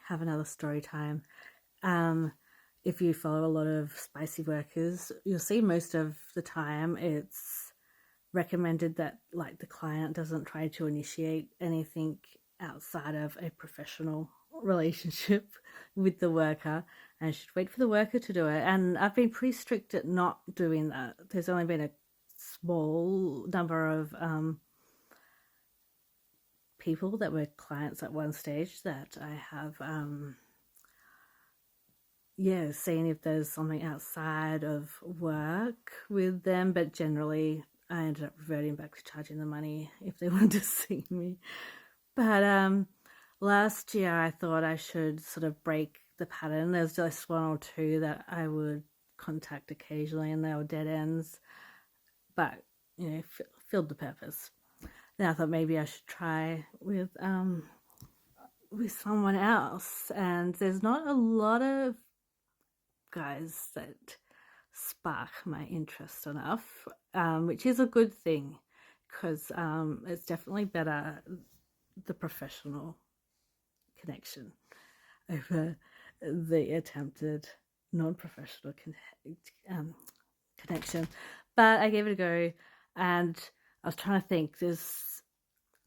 have another story time. If you follow a lot of spicy workers, you'll see most of the time it's recommended that like the client doesn't try to initiate anything outside of a professional relationship with the worker, and should wait for the worker to do it. And I've been pretty strict at not doing that. There's only been a small number of people that were clients at one stage that I have seen if there's something outside of work with them, but generally I ended up reverting back to charging the money if they wanted to see me. But last year I thought I should sort of break the pattern. There's just one or two that I would contact occasionally and they were dead ends, but filled the purpose. Then I thought maybe I should try with someone else, and there's not a lot of guys that spark my interest enough, which is a good thing, because it's definitely better, the professional connection over the attempted non-professional connection. But I gave it a go, and I was trying to think,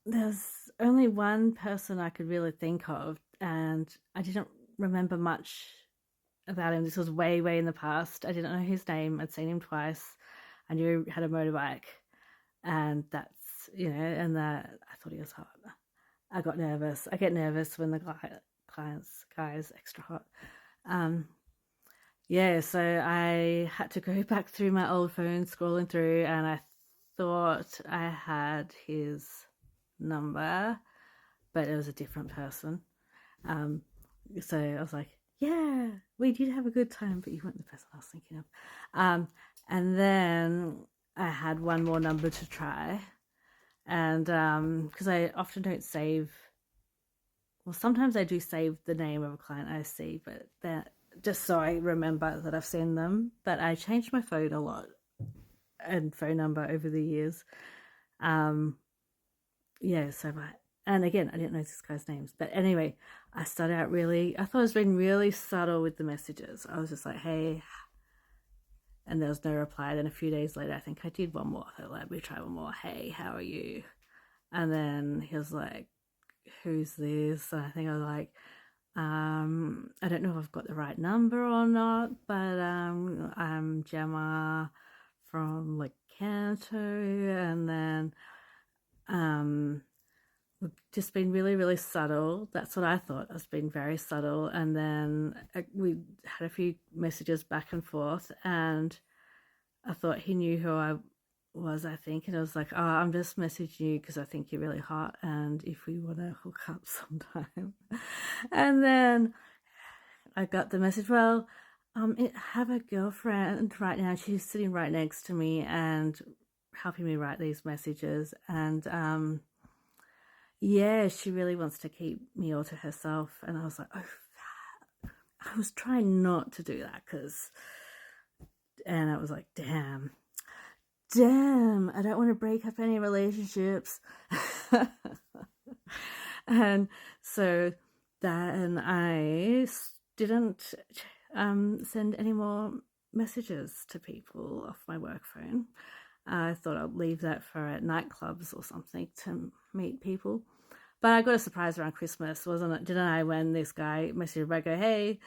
there's only one person I could really think of, and I didn't remember much about him. This was way in the past. I didn't know his name. I'd seen him twice. I knew he had a motorbike, and that's, and that I thought he was hot. I got nervous. I get nervous when the guy's extra hot. So I had to go back through my old phone, scrolling through, and I thought I had his number, but it was a different person. So I was like, yeah, we did have a good time, but you weren't the person I was thinking of. And then I had one more number to try, and because I often don't save, well, sometimes I do save the name of a client I see, but that just so I remember that I've seen them. But I changed my phone a lot and phone number over the years. And again, I didn't know this guy's names, but anyway, I started out I thought I was being really subtle with the messages. I was just like, hey, and there was no reply. Then a few days later, I think I did one more. I thought, let me try one more. Hey, how are you? And then he was like, who's this? And I think I was like, I don't know if I've got the right number or not, but I'm Jemma from like Canto, and then we've just been really subtle. That's what I thought. I was being very subtle. And then we had a few messages back and forth, and I thought he knew who I was, I think. And I was like, oh, I'm just messaging you because I think you're really hot, and if we want to hook up sometime. And then I got the message, well, I have a girlfriend right now. She's sitting right next to me and helping me write these messages. And she really wants to keep me all to herself. And I was like, oh, I was trying not to do that and I was like, damn, I don't want to break up any relationships. And so then I didn't send any more messages to people off my work phone. I thought I'd leave that for at nightclubs or something to meet people. But I got a surprise around Christmas, didn't I, when this guy messaged me, I go, hey,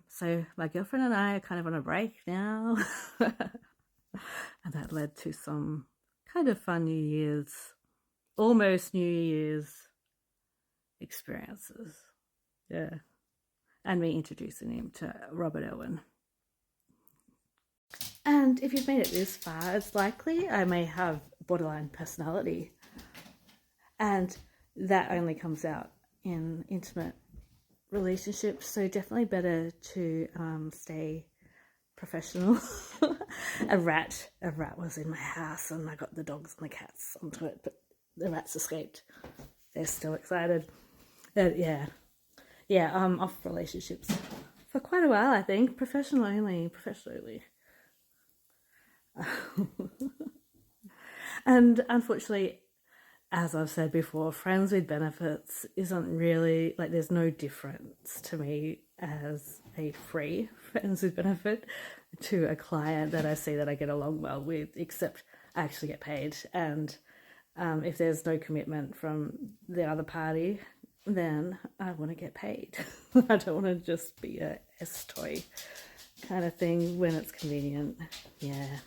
so my girlfriend and I are kind of on a break now. And that led to some kind of fun almost New Year's experiences. Yeah. And me introducing him to Robert Owen. And if you've made it this far, it's likely I may have borderline personality. And that only comes out in intimate relationships. So definitely better to stay professional. A rat was in my house, and I got the dogs and the cats onto it, but the rats escaped. They're still excited. Off relationships for quite a while, I think. Professional only. And unfortunately, as I've said before, friends with benefits isn't really, like, there's no difference to me as a free friends with benefit to a client that I see that I get along well with, except I actually get paid. And if there's no commitment from the other party, then I want to get paid. I don't want to just be a S toy kind of thing when it's convenient. Yeah.